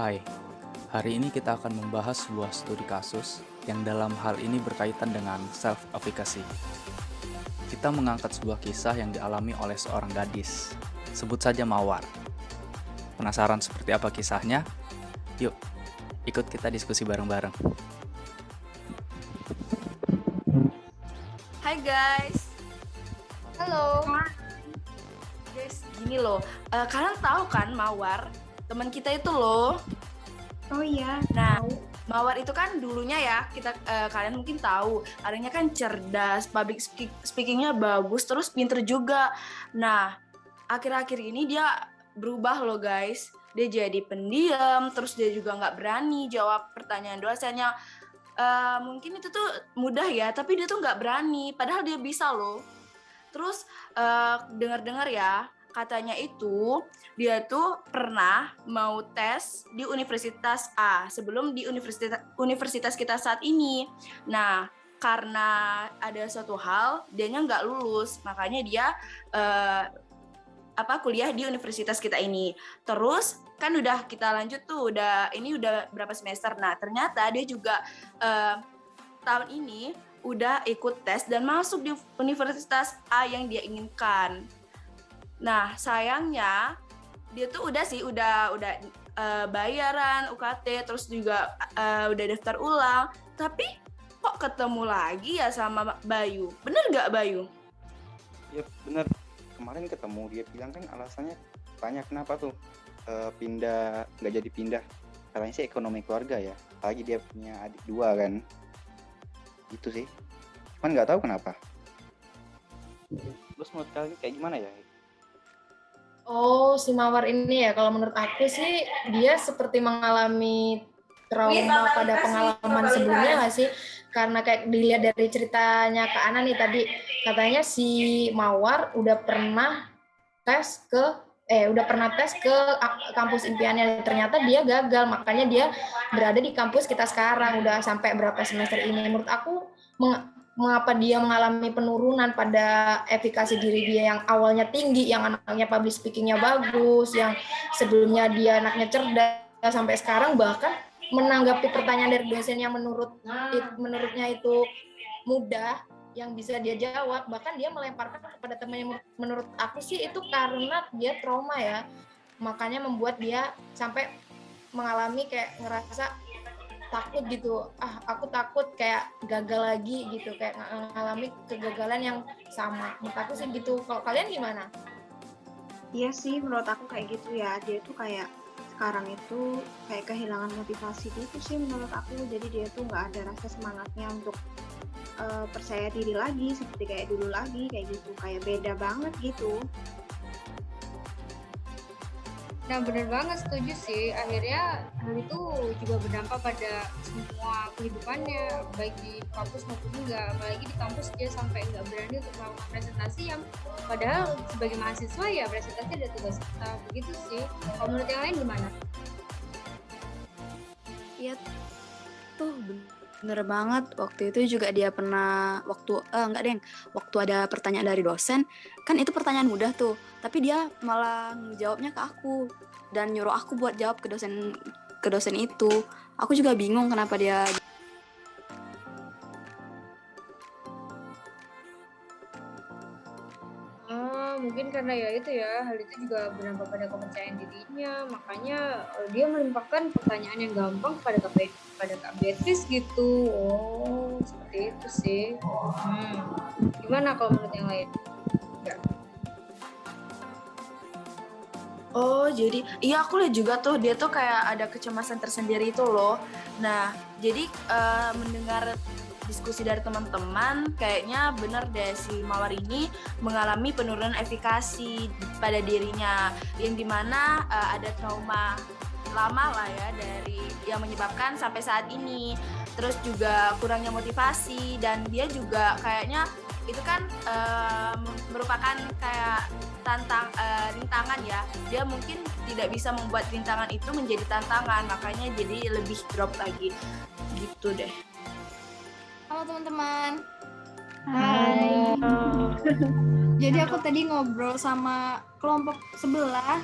Hai, hari ini kita akan membahas sebuah studi kasus yang dalam hal ini berkaitan dengan self-efficacy. Kita mengangkat sebuah kisah yang dialami oleh seorang gadis, sebut saja Mawar. Penasaran seperti apa kisahnya? Yuk, ikut kita diskusi bareng-bareng. Hai guys. Halo. Guys, gini loh. Kalian tahu kan Mawar? Teman kita itu loh. Oh iya. Nah, tahu. Mawar itu kan dulunya ya, kalian mungkin tahu, orangnya kan cerdas, public speakingnya bagus, terus pinter juga. Nah, akhir-akhir ini dia berubah loh guys. Dia jadi pendiam, terus dia juga nggak berani jawab pertanyaan dosennya. Mungkin itu tuh mudah ya, tapi dia tuh nggak berani, padahal dia bisa loh. Terus dengar-dengar ya, katanya itu dia tuh pernah mau tes di Universitas A sebelum di universitas kita saat ini. Nah, karena ada suatu hal, dianya nggak lulus, makanya dia kuliah di universitas kita ini. Terus kan udah kita lanjut tuh, udah berapa semester. Nah, ternyata dia juga tahun ini udah ikut tes dan masuk di universitas A yang dia inginkan. Nah, sayangnya dia tuh udah bayaran UKT, terus juga udah daftar ulang, tapi kok ketemu lagi ya sama Bayu. Bener nggak Bayu? Ya bener, kemarin ketemu dia bilang kan alasannya tanya kenapa tuh pindah, nggak jadi pindah, katanya sih ekonomi keluarga ya, apalagi dia punya adik 2 kan, itu sih, cuman nggak tahu kenapa. Terus menurut kalian kayak gimana ya? Oh, si Mawar ini ya, kalau menurut aku sih dia seperti mengalami trauma pada pengalaman sebelumnya nggak sih? Karena kayak dilihat dari ceritanya Kak Ana nih tadi, katanya si Mawar udah pernah tes ke kampus impiannya, ternyata dia gagal, makanya dia berada di kampus kita sekarang udah sampai berapa semester ini. Menurut aku mengapa dia mengalami penurunan pada efikasi diri dia yang awalnya tinggi, yang anaknya public speakingnya bagus, yang sebelumnya dia anaknya cerdas, sampai sekarang bahkan menanggapi pertanyaan dari dosen yang menurutnya itu mudah, yang bisa dia jawab, bahkan dia melemparkan kepada temannya. Menurut aku sih itu karena dia trauma ya, makanya membuat dia sampai mengalami kayak ngerasa takut gitu, aku takut kayak gagal lagi gitu, kayak mengalami kegagalan yang sama. Menurut aku sih gitu. Kalau kalian gimana? Iya sih, menurut aku kayak gitu ya. Dia tuh kayak sekarang itu kayak kehilangan motivasi gitu sih menurut aku. Jadi dia tuh nggak ada rasa semangatnya untuk percaya diri lagi seperti kayak dulu lagi, kayak gitu. Kayak beda banget gitu. Nah benar banget, setuju sih. Akhirnya hal itu juga berdampak pada semua kehidupannya, baik di kampus maupun enggak. Apalagi di kampus dia sampai nggak berani untuk melakukan presentasi, yang padahal sebagai mahasiswa ya presentasi ada tugas kita, begitu sih. Kalau menurut yang lain gimana? Iya tuh bener banget. Waktu itu juga dia pernah waktu ada pertanyaan dari dosen, kan itu pertanyaan mudah tuh, tapi dia malah jawabnya ke aku dan nyuruh aku buat jawab ke dosen itu. Aku juga bingung kenapa dia. Mungkin karena ya itu ya, hal itu juga berdampak pada kepercayaan dirinya, makanya dia melimpahkan pertanyaan yang gampang kepada Kak Beatrice gitu. Oh, seperti itu sih. Gimana kalau menurut yang lain? Oh, jadi iya aku lihat juga tuh dia tuh kayak ada kecemasan tersendiri itu loh. Nah, jadi mendengar diskusi dari teman-teman, kayaknya bener deh si Mawar ini mengalami penurunan efikasi pada dirinya, yang dimana ada trauma lama lah ya dari yang menyebabkan sampai saat ini. Terus juga kurangnya motivasi, dan dia juga kayaknya itu kan merupakan kayak rintangan ya. Dia mungkin tidak bisa membuat rintangan itu menjadi tantangan, makanya jadi lebih drop lagi gitu deh. Halo teman-teman. Hai. Jadi aku tadi ngobrol sama kelompok sebelah.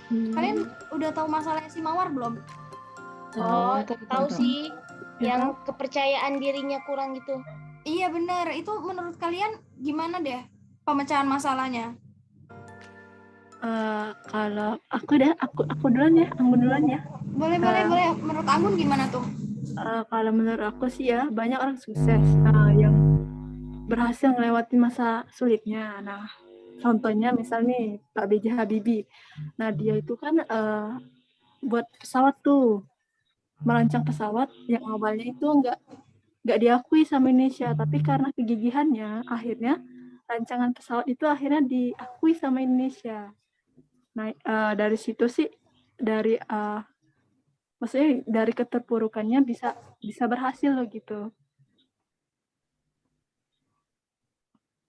Kalian udah tahu masalahnya si Mawar belum? Oh, Tahu tahu tahu. sih Ya yang kan? kepercayaan dirinya kurang gitu. Iya bener, itu menurut kalian gimana deh pemecahan masalahnya? Kalau aku duluan ya, Anggun duluan ya. Boleh, boleh, Eh, boleh. Menurut Anggun gimana tuh? Kalau menurut aku sih ya, banyak orang sukses yang berhasil melewati masa sulitnya. Nah, contohnya misalnya Pak B.J. Habibie. Nah, dia itu kan buat pesawat tuh, merancang pesawat yang awalnya itu nggak diakui sama Indonesia, tapi karena kegigihannya, akhirnya rancangan pesawat itu akhirnya diakui sama Indonesia. Nah, dari situ sih, dari maksudnya dari keterpurukannya bisa berhasil loh gitu.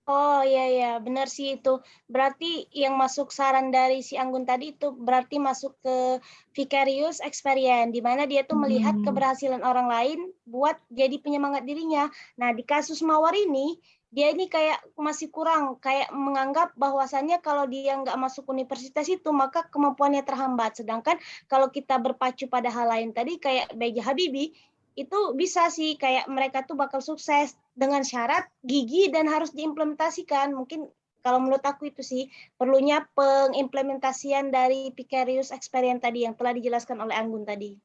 Oh iya ya, benar sih itu. Berarti yang masuk saran dari si Anggun tadi itu berarti masuk ke vicarious experience, di mana dia tuh melihat keberhasilan orang lain buat jadi penyemangat dirinya. Nah, di kasus Mawar ini, dia ini kayak masih kurang, kayak menganggap bahwasannya kalau dia nggak masuk universitas itu, maka kemampuannya terhambat. Sedangkan kalau kita berpacu pada hal lain tadi, kayak B.J. Habibie, itu bisa sih kayak mereka tuh bakal sukses dengan syarat gigi dan harus diimplementasikan. Mungkin kalau menurut aku itu sih perlunya pengimplementasian dari vicarious experience tadi yang telah dijelaskan oleh Anggun tadi.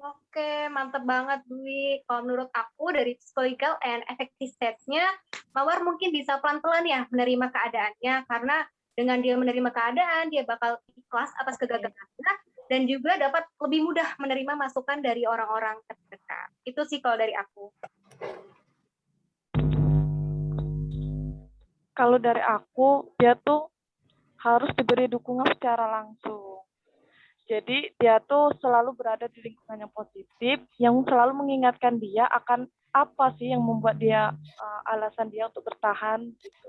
Oke, mantep banget Dwi. Kalau menurut aku dari psychological and affective stage-nya, Mawar mungkin bisa pelan-pelan ya menerima keadaannya, karena dengan dia menerima keadaan, dia bakal ikhlas atas kegagalannya, dan juga dapat lebih mudah menerima masukan dari orang-orang terdekat. Itu sih kalau dari aku. Kalau dari aku, dia tuh harus diberi dukungan secara langsung. Jadi dia tuh selalu berada di lingkungan yang positif, yang selalu mengingatkan dia akan apa sih yang membuat dia alasan dia untuk bertahan gitu.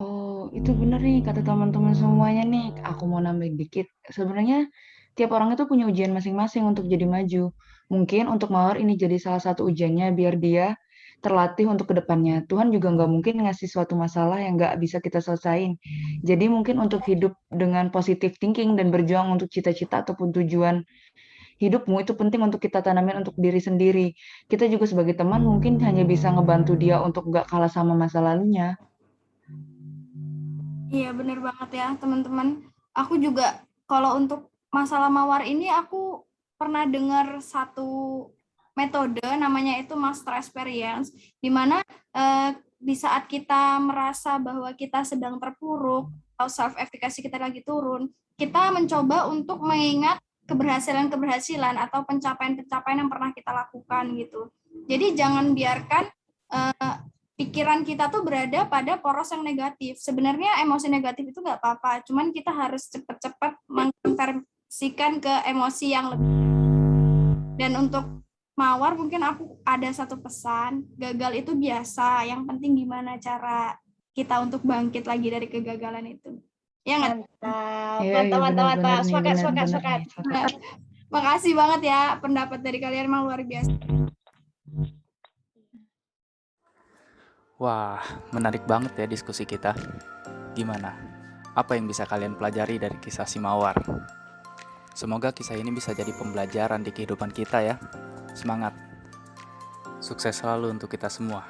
Oh, itu bener nih kata teman-teman semuanya nih. Aku mau nambahin dikit. Sebenarnya tiap orang itu punya ujian masing-masing untuk jadi maju. Mungkin untuk Mawar ini jadi salah satu ujiannya biar dia terlatih untuk kedepannya. Tuhan juga nggak mungkin ngasih suatu masalah yang nggak bisa kita selesain. Jadi mungkin untuk hidup dengan positive thinking dan berjuang untuk cita-cita ataupun tujuan hidupmu itu penting untuk kita tanamin untuk diri sendiri. Kita juga sebagai teman mungkin hanya bisa ngebantu dia untuk nggak kalah sama masa lalunya. Iya bener banget ya teman-teman. Aku juga kalau untuk masalah Mawar ini aku pernah dengar satu metode namanya itu master experience, di mana di saat kita merasa bahwa kita sedang terpuruk atau self efficacy kita lagi turun, kita mencoba untuk mengingat keberhasilan-keberhasilan atau pencapaian-pencapaian yang pernah kita lakukan gitu. Jadi jangan biarkan pikiran kita tuh berada pada poros yang negatif. Sebenarnya emosi negatif itu nggak apa-apa, cuman kita harus cepat-cepat mengkonversikan ke emosi yang lebih. Dan untuk Mawar mungkin aku ada satu pesan, gagal itu biasa, yang penting gimana cara kita untuk bangkit lagi dari kegagalan itu. Ya nggak? Mantap. Sepakat. Makasih banget ya pendapat dari kalian, emang luar biasa. Wah, menarik banget ya diskusi kita. Gimana? Apa yang bisa kalian pelajari dari kisah si Mawar? Semoga kisah ini bisa jadi pembelajaran di kehidupan kita ya. Semangat. Sukses selalu untuk kita semua.